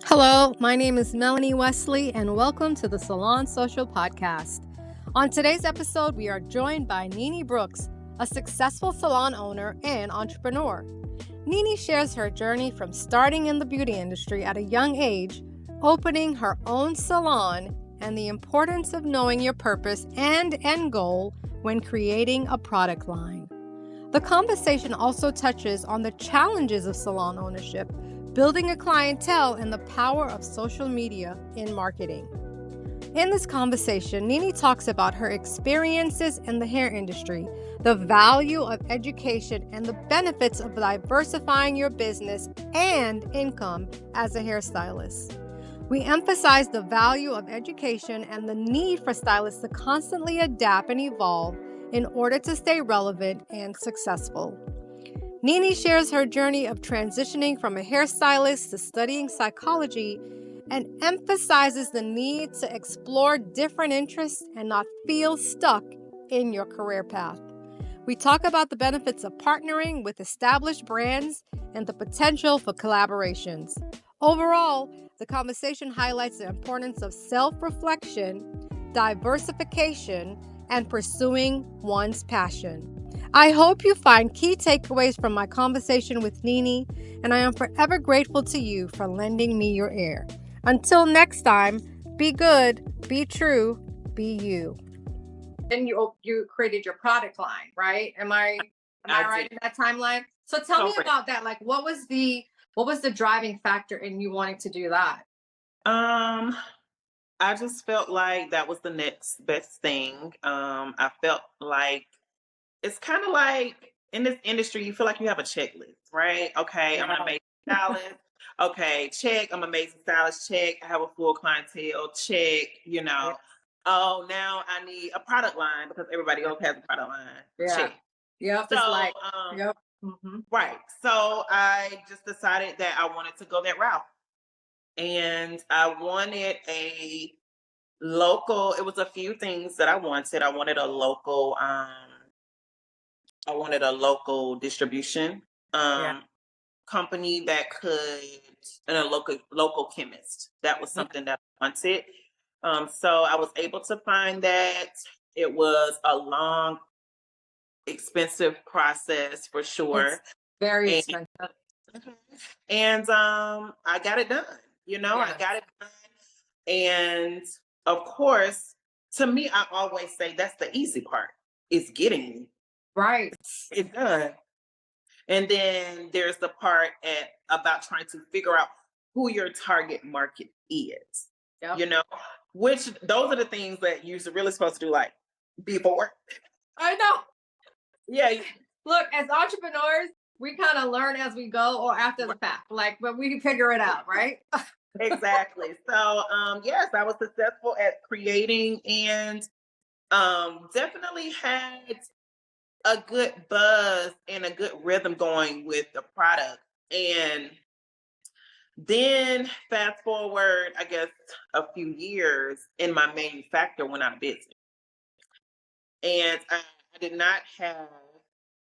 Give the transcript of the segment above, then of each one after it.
Hello, my name is Melanie Wesley, and welcome to the Salon Social Podcast. On today's episode, we are joined by Nene Brooks, a successful salon owner and entrepreneur. Nene shares her journey from starting in the beauty industry at a young age, opening her own salon, and the importance of knowing your purpose and end goal when creating a product line. The conversation also touches on the challenges of salon ownership, building a clientele, and the power of social media in marketing. In this conversation, Nene talks about her experiences in the hair industry, the value of education, and the benefits of diversifying your business and income as a hairstylist. We emphasize the value of education and the need for stylists to constantly adapt and evolve in order to stay relevant and successful. Nene shares her journey of transitioning from a hairstylist to studying psychology and emphasizes the need to explore different interests and not feel stuck in your career path. We talk about the benefits of partnering with established brands and the potential for collaborations. Overall, the conversation highlights the importance of self-reflection, diversification, and pursuing one's passion. I hope you find key takeaways from my conversation with Nene, and I am forever grateful to you for lending me your ear. Until next time, be good, be true, be you. And you created your product line, right? Am I right in that timeline? So tell me about that. Like, what was the driving factor in you wanting to do that? I just felt like that was the next best thing. I felt like it's kind of like in this industry, you feel like you have a checklist, right? Okay, I'm an amazing stylist. Okay, check. I'm amazing stylist. Check. I have a full clientele. Check. Oh, now I need a product line because everybody else has a product line. Yeah. Check. Yep. So, It's like, yep. Mm-hmm. Right. So I just decided that I wanted to go that route, and I wanted a local. It was a few things that I wanted. I wanted a local. I wanted a local distribution company that could, and a local chemist. That was something that I wanted. So I was able to find that. It was a long, expensive process for sure. It's very expensive. And I got it done. I got it done. And of course, to me, I always say that's the easy part, is getting Right. it done. And then there's the part about trying to figure out who your target market is. Yep. Which those are the things that you're really supposed to do like before. I know. Yeah. Look, as entrepreneurs, we kind of learn as we go or after the fact, but we figure it out, right? Exactly. So, yes, I was successful at creating and definitely had a good buzz and a good rhythm going with the product. And then fast forward, I guess, a few years, and my manufacturer went out of business. And I did not have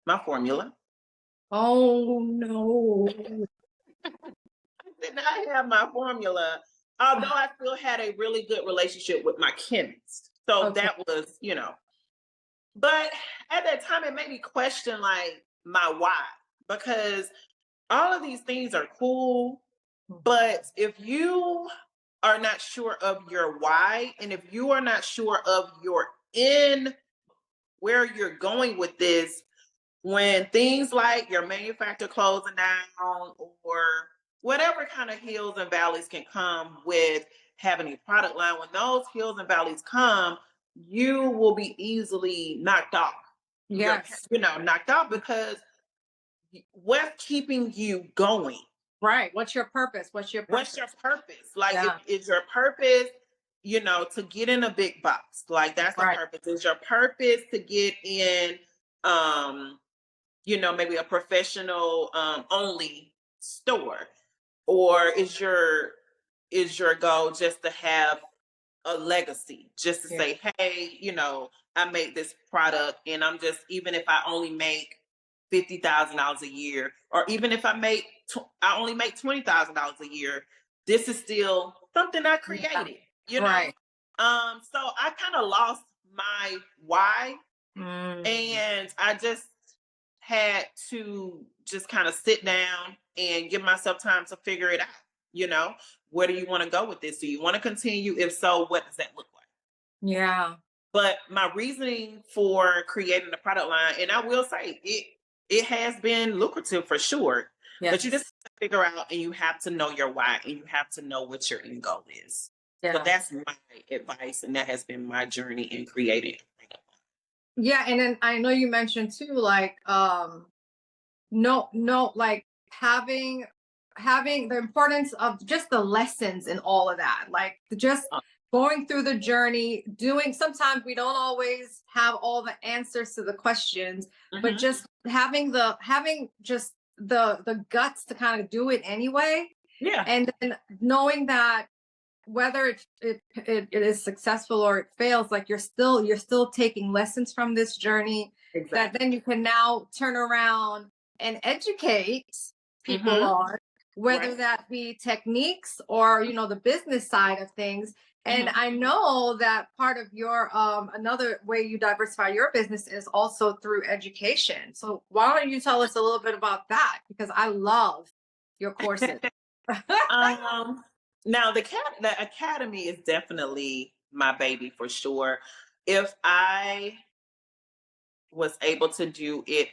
my formula. Oh, no. I did not have my formula, although I still had a really good relationship with my chemist. So that was, But at that time, it made me question like my why, because all of these things are cool, but if you are not sure of your why, and if you are not sure of your end, where you're going with this, when things like your manufacturer closing down or whatever kind of hills and valleys can come with having a product line, when those hills and valleys come, you will be easily knocked off. Yes. Knocked off because what's keeping you going? Right. What's your purpose? What's your purpose? Like, is your purpose, to get in a big box? Like, that's the purpose. Is your purpose to get in, maybe a professional only store? Or is your goal just to have a legacy, just to say, hey, I made this product and I'm just, even if I only make $50,000 a year, or even if I only make $20,000 a year, this is still something I Yeah. created, you know? Right. So I kind of lost my why, Mm. and I just had to just kind of sit down and give myself time to figure it out. You know, where do you want to go with this? Do you want to continue? If so, what does that look like? Yeah. But my reasoning for creating the product line, and I will say it has been lucrative for sure, but you just Yes. have to figure out and you have to know your why and you have to know what your end goal is. So that's Yes. my advice, and that has been my journey in creating a product Yeah, and then I know you mentioned too, like no, like having the importance of just the lessons and all of that, like just line. going through the journey, doing. Sometimes we don't always have all the answers to the questions, but Mhm. just having just the guts to kind of do it anyway, Yeah, and then knowing that whether it is successful or it fails, like you're still taking lessons from this journey that exactly. then you can now turn around and educate people Mhm. on, whether Right. that be techniques or the business side of things. And Mhm. I know that part of your another way you diversify your business is also through education. So why don't you tell us a little bit about that, because I love your courses. Um, Now the academy is definitely my baby for sure. If I was able to do it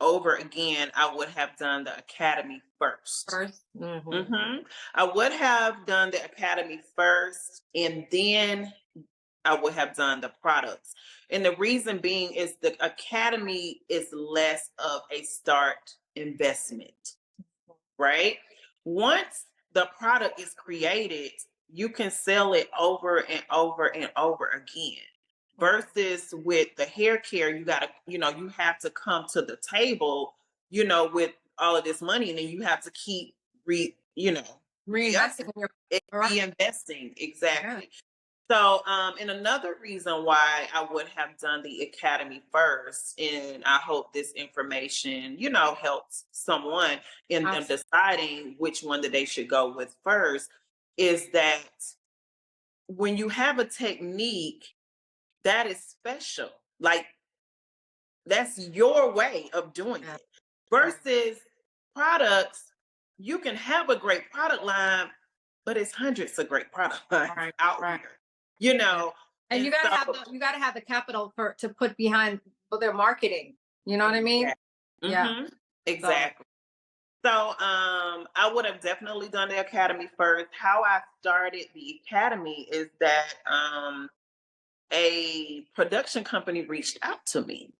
over again, I would have done the academy first. First. Hmm. I would have done the academy first, and then I would have done the products. And the reason being is the academy is less of a start investment, right? Once the product is created, you can sell it over and over and over again. Versus with the hair care, you gotta, you have to come to the table, with all of this money, and then you have to keep re-up Reinvesting in your. and Right. reinvesting. Yeah. Exactly. So, and another reason why I would have done the academy first, and I hope this information, helps someone in them Absolutely. deciding which one that they should go with first, is that when you have a technique that is special, like that's your way of doing Yeah. it, versus products, you can have a great product line, but it's hundreds of great product lines Right. out Right. here, Yeah. And and you gotta so. have the capital to put behind their marketing. You know what I mean? Exactly. Yeah. So. Exactly. So I would have definitely done the academy first. How I started the academy is that a production company reached out to me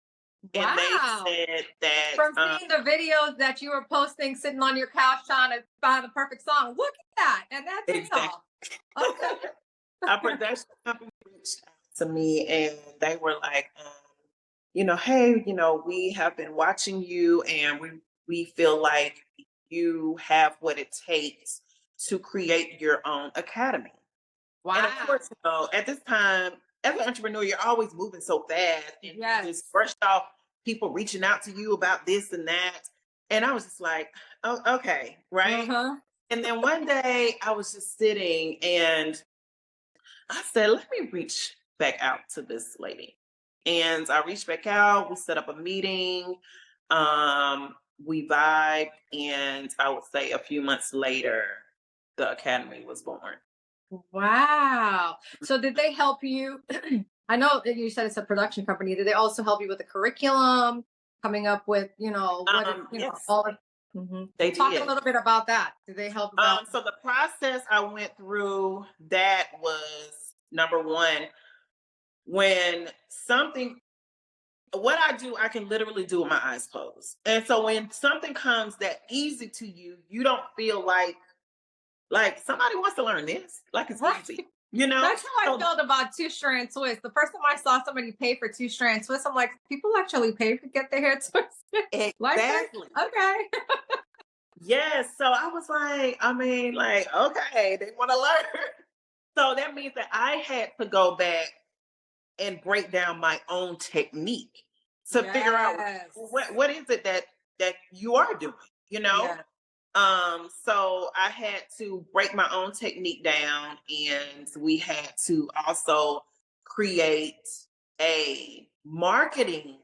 and they Wow. said that From seeing the videos that you were posting, sitting on your couch trying to find the perfect song. Look at that, and that paid exactly. off. Okay. A production company reached out to me and they were like, hey, we have been watching you and we feel like you have what it takes to create your own academy. And of Wow. course, at this time, as an entrepreneur, you're always moving so fast and you just Yes. brushed off people reaching out to you about this and that. And I was just like, oh, okay, Uh right. huh. And then one day I was just sitting and I said, let me reach back out to this lady. And I reached back out, we set up a meeting, we vibed, and I would say a few months later, the academy was born. Wow. So did they help you? I know that you said it's a production company. Did they also help you with the curriculum, coming up with, what it, Yes, all of. Mhm. they Talk a did. little bit about that. Did they help about? So the process I went through that was number one, when something what I do, I can literally do with my eyes closed. And so when something comes that easy to you, you don't feel like somebody wants to learn this. Like it's Right. easy, you know? That's how I So felt about two-strand twists. The first time I saw somebody pay for two-strand twists, I'm like, people actually pay to get their hair twisted like this? exactly. Okay. Yes. So I was like, I mean, like, okay, they want to learn. So that means that I had to go back and break down my own technique to figure out Yes. what is it that you are doing, you know? Yeah. So I had to break my own technique down, and we had to also create a marketing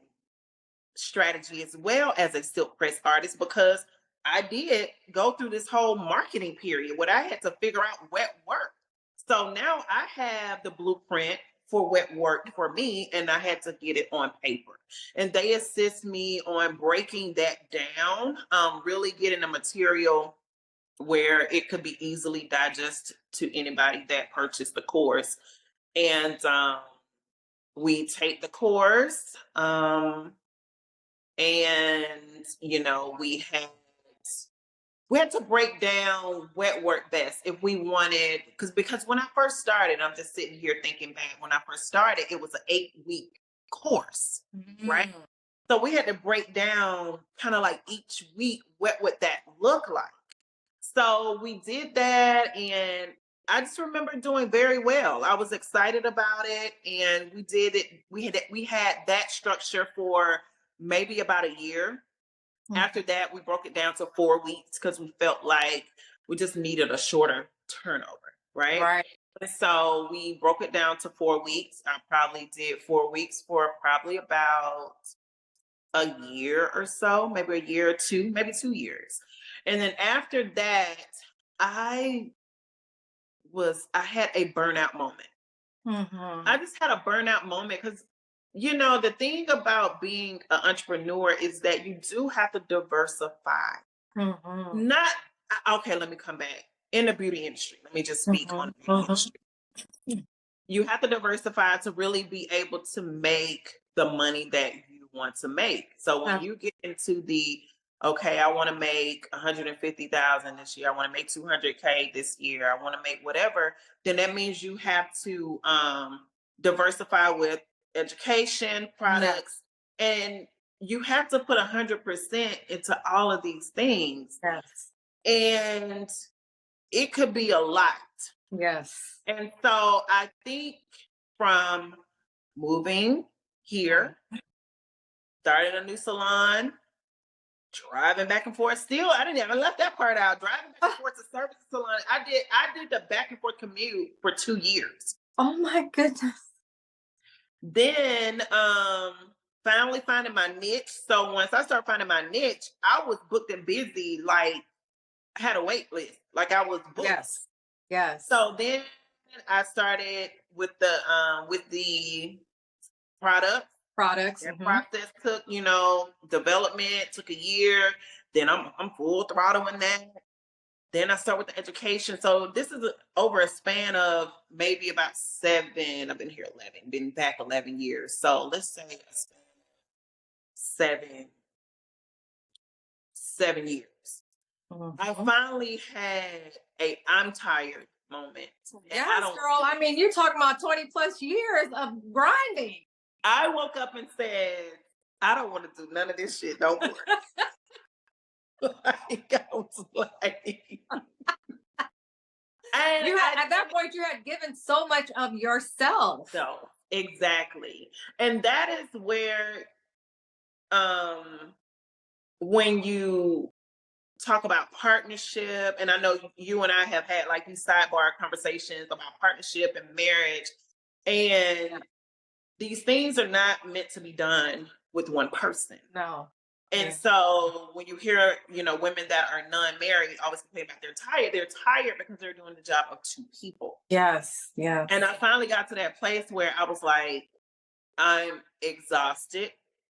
strategy as well as a silk press artist, because I did go through this whole marketing period where I had to figure out wet work. So now I have the blueprint for what worked for me, and I had to get it on paper. And they assist me on breaking that down, really getting the material where it could be easily digested to anybody that purchased the course. And we take the course, and we had to break down what worked best if we wanted, because when I first started, I'm just sitting here thinking back, when I first started, it was an 8-week course, right? Mm. So we had to break down kind of like each week, what would that look like? So we did that, and I just remember doing very well. I was excited about it, and we did it. We had that structure for maybe about a year. Mm. After that, we broke it down to 4 weeks because we felt like we just needed a shorter turnover, right? Right. And so we broke it down to 4 weeks. I probably did 4 weeks for probably about a year or so, maybe a year or two, maybe 2 years. And then after that, I I had a burnout moment. Mm-hmm. I just had a burnout moment because, the thing about being an entrepreneur is that you do have to diversify. Mm-hmm. Not, okay, let me come back. In the beauty industry, let me just speak on Mm-hmm. the beauty Mm-hmm. industry. You have to diversify to really be able to make the money that you want to make. So when you get into the, okay, I want to make 150,000 this year, I want to make 200K this year, I want to make whatever, then that means you have to diversify with education, products, and you have to put 100% into all of these things. Yes. And it could be a lot. Yes. And so I think from moving here, starting a new salon, driving back and forth. Still, I left that part out. Driving back and forth to service the salon. I did the back and forth commute for 2 years. Oh my goodness. Then finally finding my niche. So once I started finding my niche, I was booked and busy, like I had a wait list. Like I was booked. Yes. Yes. So then I started with the product. Products. That Mm-hmm. process took, development took a year. Then I'm full throttle in that. Then I start with the education. So this is over a span of maybe about 7. I've been here 11, been back 11 years. So let's say a span of 7 years. I Mm-hmm. finally had a I'm tired moment. Yes, girl. I mean, you're talking about 20 plus years of grinding. I woke up and said, I don't want to do none of this shit no more. Like, I was like, and At that point, you had given so much of yourself. so exactly. And that is where when you talk about partnership, and I know you and I have had like these sidebar conversations about partnership and marriage, and these things are not meant to be done with one person. No. And so when you hear, women that are non-married always complain about they're tired because they're doing the job of 2 people. Yes. Yes. And I finally got to that place where I was like, I'm exhausted.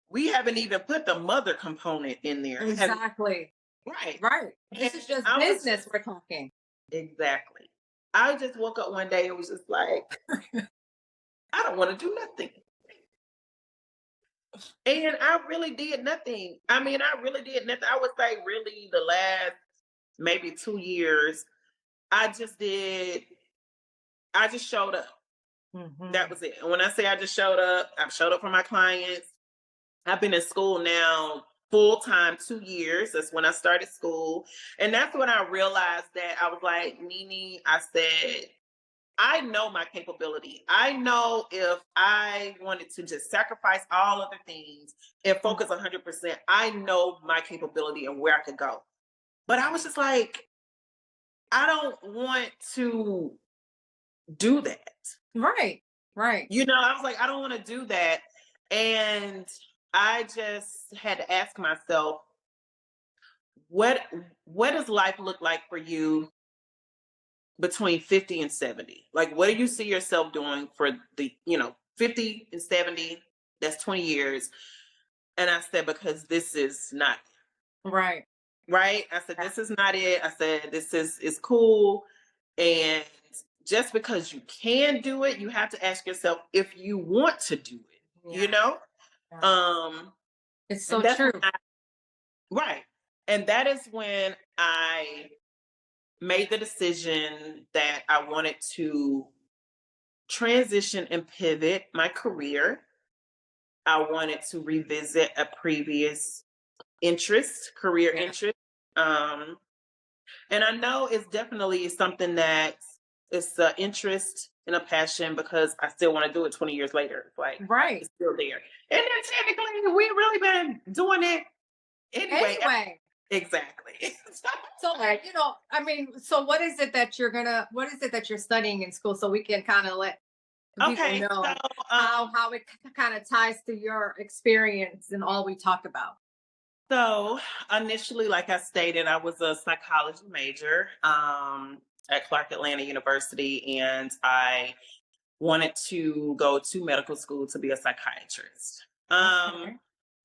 We haven't even put the mother component in there. Exactly. Right. Right. This is just business we're talking. Exactly. I just woke up one day and was just like, I don't want to do nothing. And I really did nothing. I mean, I really did nothing. I would say really the last maybe 2 years, I just showed up. Mm-hmm. That was it. And when I say I just showed up, I've showed up for my clients. I've been in school now full time 2 years. That's when I started school. And that's when I realized that I was like, Nene, I said, I know my capability. I know if I wanted to just sacrifice all other things and focus 100%, I know my capability and where I could go. But I was just like, I don't want to do that. Right. Right. I was like, I don't want to do that. And I just had to ask myself, what what does life look like for you between 50 and 70? Like, what do you see yourself doing for the, 50 and 70? That's 20 years. And I said, because this is not Right. right. I said, Yeah. this is not it. I said, this is cool. And just because you can do it, you have to ask yourself if you want to do it, Yeah. Yeah. Um, It's and so that's true. right. And that is when I made the decision that I wanted to transition and pivot my career. I wanted to revisit a previous career Yeah. interest. Um, and I know it's definitely something that it's an interest and a passion because I still want to do it 20 years later. It's like Right. it's still there. And then technically we've really been doing it anyway. Anyway. Exactly. So, I mean, so what is it that you're studying in school so we can kind of let people Okay, know so how it kind of ties to your experience and all we talk about. so initially, like I stated, I was a psychology major at Clark Atlanta University, and I wanted to go to medical school to be a psychiatrist. Okay.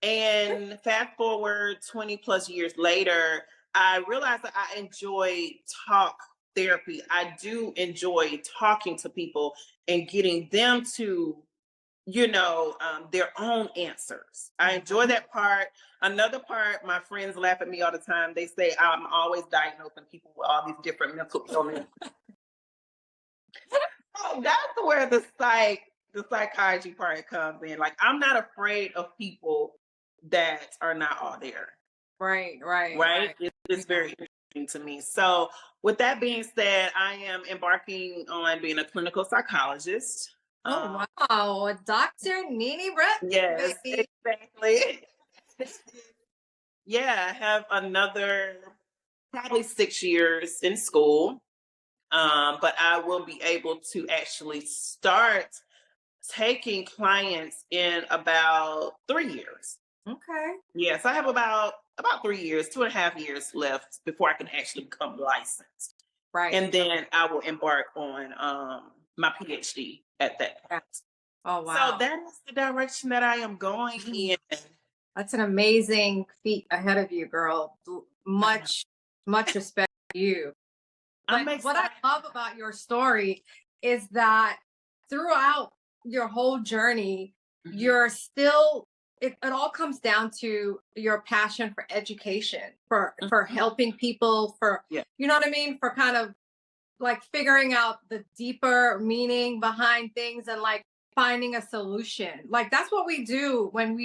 And fast forward 20 plus years later, I realized that I enjoy talk therapy. I do enjoy talking to people and getting them to their own answers. I enjoy Mhm. that part. Another part, my friends laugh at me all the time. They say I'm always diagnosing people with all these different mental illnesses. Oh, that's where the psychiatry part comes in. Like, I'm not afraid of people that are not all there. Right, right, Right? right. It's Yeah. very interesting to me. So, with that being said, I am embarking on being a clinical psychologist. Oh Um, wow, Dr. Nene Brooks, yes, baby. exactly. Yeah, I have another probably 6 years in school, but I will be able to actually start taking clients in about 3 years. Okay. Yes, I have about 3 years, 2.5 years left before I can actually become licensed, Right. and then I will embark on my PhD at that Yeah. point. Oh So wow. that is the direction that I am going Mhm. in. That's an amazing feat ahead of you, girl. Much, much respect to you. I'm But what I excited. love about your story is that throughout your whole journey, Mhm. you're still it all comes down to your passion for education, for Mhm. helping people, for Yeah. you know what I mean, for kind of like figuring out the deeper meaning behind things and like finding a solution. Like that's what we do when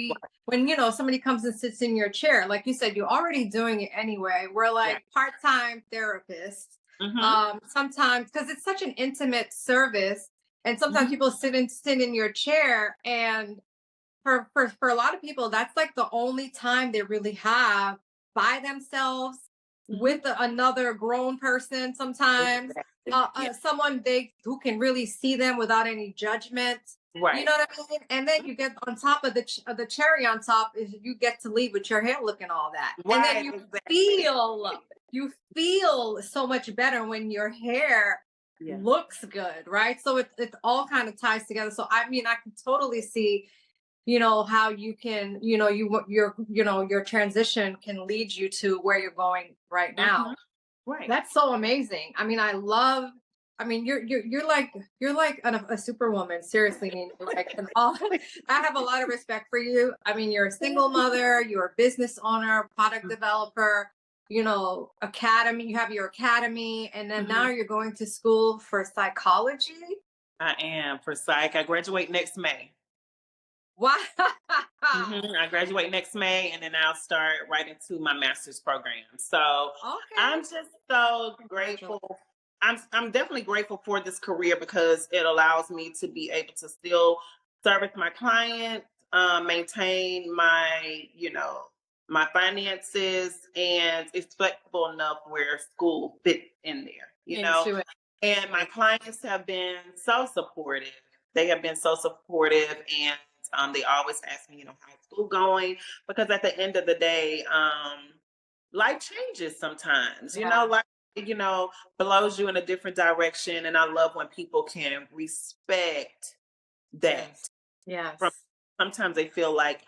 somebody comes and sits in your chair. Like you said, you're already doing it anyway. We're Yeah. like part-time therapists. Mhm. Sometimes because it's such an intimate service, and sometimes Mhm. people sit in your chair, and for a lot of people that's like the only time they really have by themselves Mhm. with another grown person sometimes, Exactly. Yeah. someone they who can really see them without any judgment. You Right. know what I mean? And then you get on top of the cherry on top is you get to leave with your hair looking all that, and then Right. you Exactly. feel you feel so much better when your hair Yeah. looks good, right? So it all kind of ties together. So I mean, I can totally see how you can your transition can lead you to where you're going right now. Mhm. Right. That's so amazing. I mean, you're like a superwoman, seriously, Nina. Like, and all I have a lot of respect for you. I mean, you're a single mother, you're a business owner, product developer, academy, you have your academy, and then now Mhm. you're going to school for psychology. I am for psych. I graduate next May. Wow. I graduate next May, and then I'll start right into my master's program. So Okay. I'm just so Congratulations. grateful. I'm definitely grateful for this career because it allows me to be able to still service my clients, maintain my my finances, and it's flexible enough where school fits in there, Into it. And my clients have been so supportive. They have been so supportive, and they always ask me, how's school going? Because at the end of the day, life changes sometimes. Life, blows you in a different direction, and I love when people can respect that. Yes. From sometimes they feel like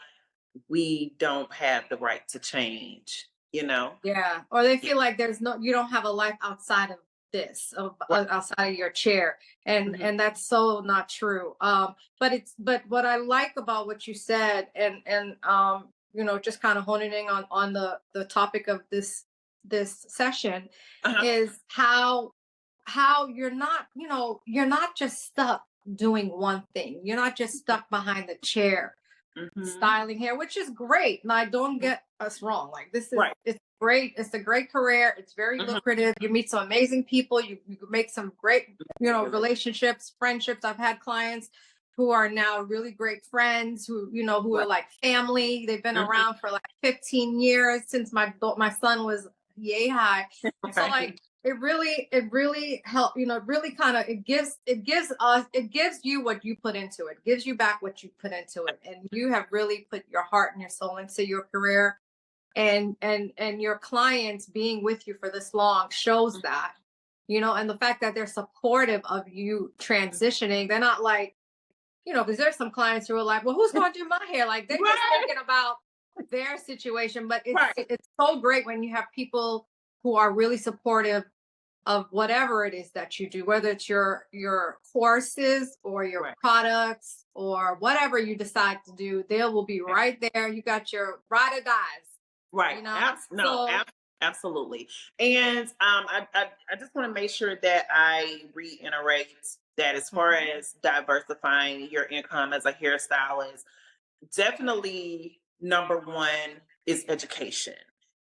we don't have the right to change. Yeah. Or they feel like you don't have a life outside of this, Right. outside of your chair. And Mhm. and that's so not true. But what I like about what you said, and just kind of honing in on the topic of this session, Uh-huh. is how you're not just stuck doing one thing. You're not just stuck behind the chair Mhm. styling hair, which is great. Now, don't get us wrong. Like, Right. it's great. It's a great career. It's very Mhm. lucrative. You meet some amazing people. You make some great, relationships, friendships. I've had clients who are now really great friends who are Right. like family. They've been Mhm. around for like 15 years since my son was yay high. So like, Right. it really help it really kind of it gives you what you put into it, gives you back what you put into it, and you have really put your heart and your soul into your career, and your clients being with you for this long shows that, and the fact that they're supportive of you transitioning. They're not like, because there's some clients who are like, well, who's going to do my hair? Like, they're just Right. thinking about their situation. But it's Right. it's so great when you have people who are really supportive of whatever it is that you do, whether it's your courses or your Right. products or whatever you decide to do. They will be right there. You got your ride or dies, Right. No, So absolutely. And I just want to make sure that I reiterate that as far Mhm. as diversifying your income as a hairstylist, definitely number one is education.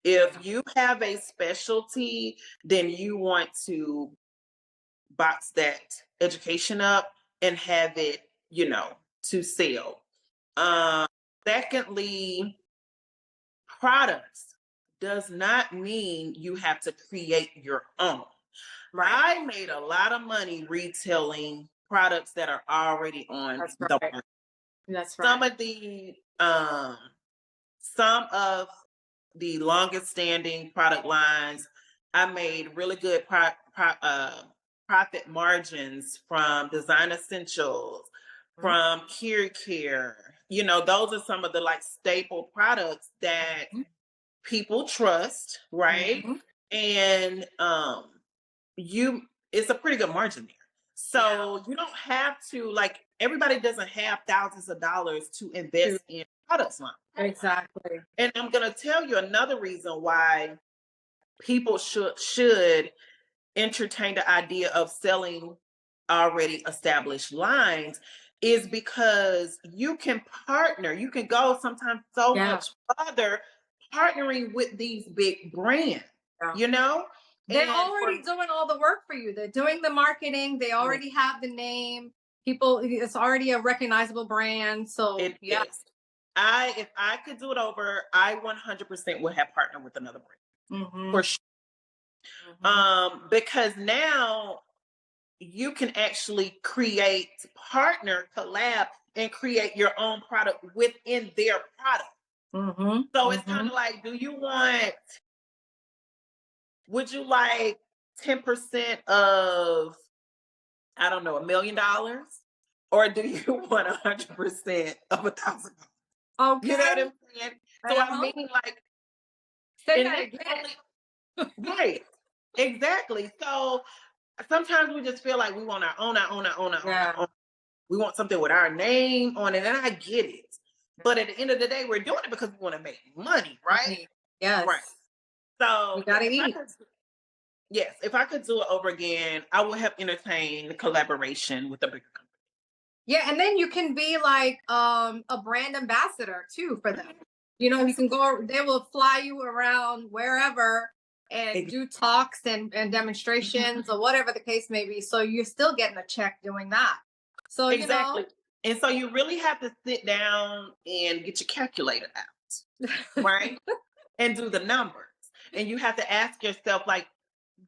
Yeah. If you have a specialty, then you want to box that education up and have it, to sell. Um, Secondly, products does not mean you have to create your own. Right. I made a lot of money retailing products that are already on That's the right. market. That's Some right. of the some of the longest standing product lines, I made really good profit margins from Design Essentials, from Cure Care. Those are some of the like staple products that people trust, right? Mhm. And you it's a pretty good margin there. Yeah. So you don't have to, like, everybody doesn't have thousands of dollars to invest in products line. Exactly. And I'm gonna tell you another reason why people should entertain the idea of selling already established lines is because you can go sometimes so Yeah. much further partnering with these big brands, Yeah. you know? They're And already doing all the work for you. They're doing the marketing. They for already have the name. People, it's already a recognizable brand. So it yeah. is. If I could do it over, I 100% would have partnered with another brand Mm-hmm. for sure. Mm-hmm. Because now you can actually collab, and create your own product within their product. Mm-hmm. So it's kind Mm-hmm. of like, would you like 10% of, I don't know, $1 million? Or do you want 100% of $1,000? You know what Okay. I'm saying? So I Uh-huh. mean, like, Say and that this is again. only right. Exactly. So sometimes we just feel like we want our own, our own, our own, our own, our Yeah. own. We want something with our name on it, and I get it. But at the end of the day, we're doing it because we want to make money, right? Money. Right. Yes. So You gotta eat. if I could do it over again, I would have entertained collaboration with a bigger company. Yeah, and then you can be like a brand ambassador too for them. You can go, they will fly you around wherever and Ex- do talks and demonstrations or whatever the case may be. So you're still getting a check doing that. So, Exactly. And so you really have to sit down and get your calculator out, right? and do the numbers. And you have to ask yourself, like,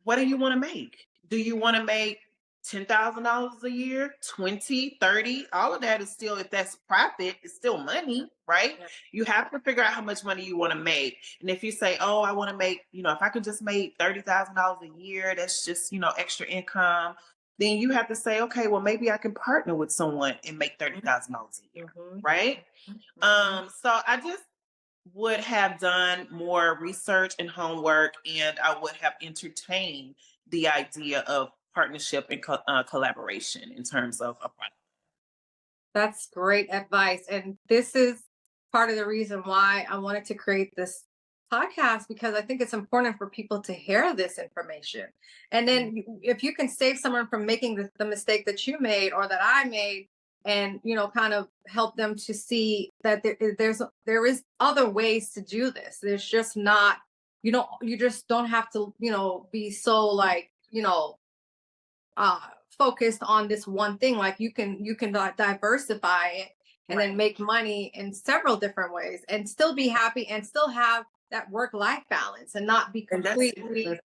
what do you want to make? Do you want to make $10,000 a year, 20, 30? All of that is still, if that's profit, it's still money, right? Yeah. You have to figure out how much money you want to make. And if you say, oh, I want to make, if I could just make $30,000 a year, that's just, extra income. Then you have to say, okay, well, maybe I can partner with someone and make $30,000 a year, right? So I just would have done more research and homework, and I would have entertained the idea of partnership and collaboration in terms of a product. That's great advice. And this is part of the reason why I wanted to create this podcast, because I think it's important for people to hear this information. And then if you can save someone from making the mistake that you made or that I made, and kind of help them to see that there is other ways to do this. There's just not, you just don't have to be so like focused on this one thing. Like you can diversify it and then make money in several different ways and still be happy and still have that work-life balance and not be completely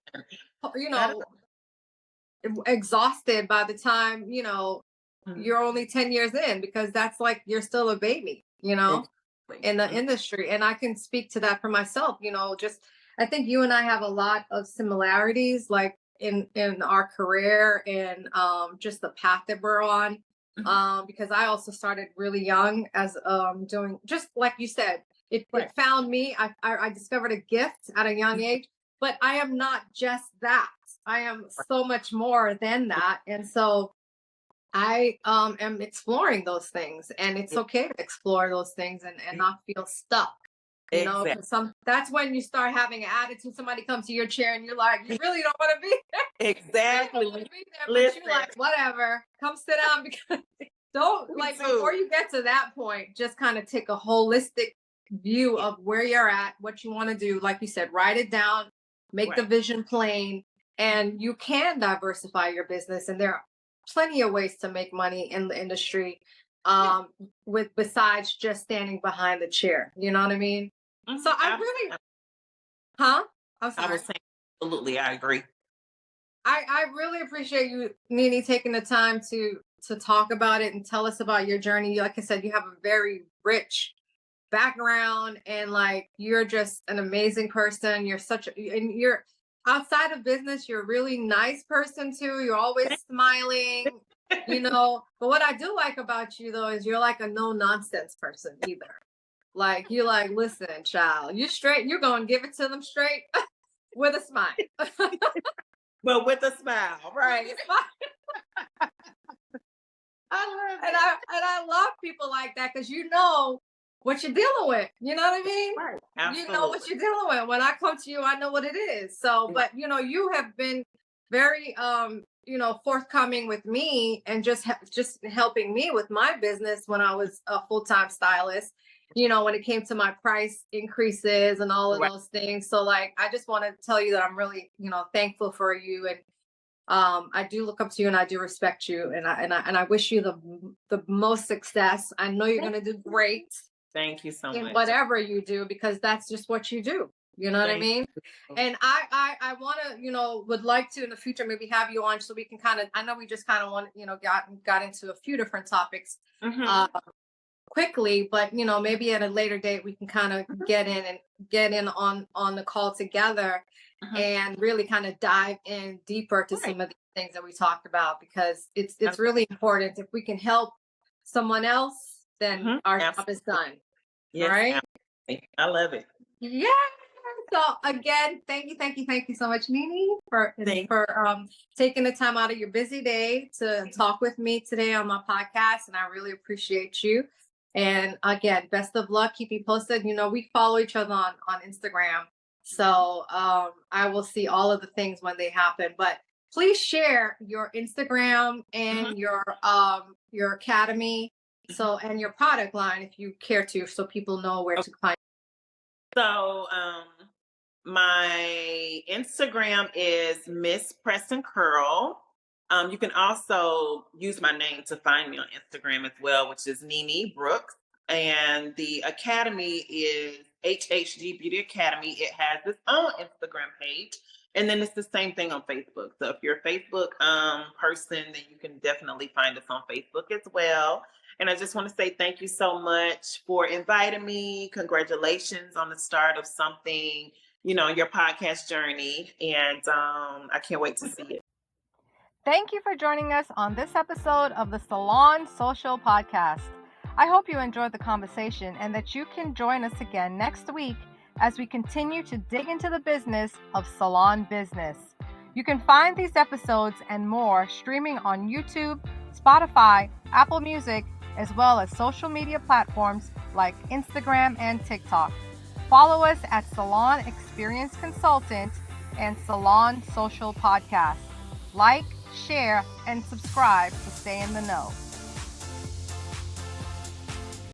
exhausted by the time you're only 10 years in, because that's like you're still a baby in the industry. And I can speak to that for myself. Just I think you and I have a lot of similarities, like in our career and just the path that we're on. Because I also started really young as doing, just like you said, it found me. I discovered a gift at a young age, but I am not just that. I am so much more than that. And so I am exploring those things, and it's okay to explore those things and not feel stuck. That's when you start having an attitude. Somebody comes to your chair and you're like, you really don't want to be there. Exactly. But you're like, whatever, come sit down, because before you get to that point, just kind of take a holistic view of where you're at, what you want to do. Like you said, write it down, make the vision plain, and you can diversify your business. And there are plenty of ways to make money in the industry besides just standing behind the chair. You know what I mean? So I really, I'm sorry. I was saying, absolutely, I agree. I really appreciate you, Nene, taking the time to talk about it and tell us about your journey. Like I said, you have a very rich background, and like you're just an amazing person. You're outside of business, you're a really nice person too. You're always smiling, But what I do like about you though is you're like a no nonsense person either. Like you're like, listen, child, you straight, you're gonna give it to them straight with a smile. But with a smile, right? I love people like that, because you know what you're dealing with. You know what I mean? Right. Absolutely. You know what you're dealing with. When I come to you, I know what it is. So, but you have been very forthcoming with me and just helping me with my business when I was a full-time stylist. When it came to my price increases and all of those things. So like, I just want to tell you that I'm really, thankful for you. And I do look up to you and I do respect you. And I wish you the most success. I know you're going to do great. Thank you so much. In whatever you do, because that's just what you do. You know what I mean? And I want to, would like to in the future maybe have you on so we can kind of, I know we just kind of want, got into a few different topics quickly, but maybe at a later date we can kind of get in on the call together and really kind of dive in deeper to some of the things that we talked about, because it's really important. If we can help someone else, then our job is done. Yes, right? Absolutely. I love it. Yeah. So again, thank you so much, Nene, for taking the time out of your busy day to talk with me today on my podcast, and I really appreciate you. And again, best of luck. Keep me posted. We follow each other on Instagram, so I will see all of the things when they happen. But please share your Instagram and your academy, and your product line if you care to, so people know where to find. So my Instagram is Miss Press and Curl. You can also use my name to find me on Instagram as well, which is Nene Brooks. And the academy is HHG Beauty Academy. It has its own Instagram page. And then it's the same thing on Facebook. So if you're a Facebook person, then you can definitely find us on Facebook as well. And I just want to say thank you so much for inviting me. Congratulations on the start of something, your podcast journey. And I can't wait to see it. Thank you for joining us on this episode of the Salon Social Podcast. I hope you enjoyed the conversation and that you can join us again next week as we continue to dig into the business of salon business. You can find these episodes and more streaming on YouTube, Spotify, Apple Music, as well as social media platforms like Instagram and TikTok. Follow us at Salon Experience Consultant and Salon Social Podcast. Like, share, and subscribe to stay in the know.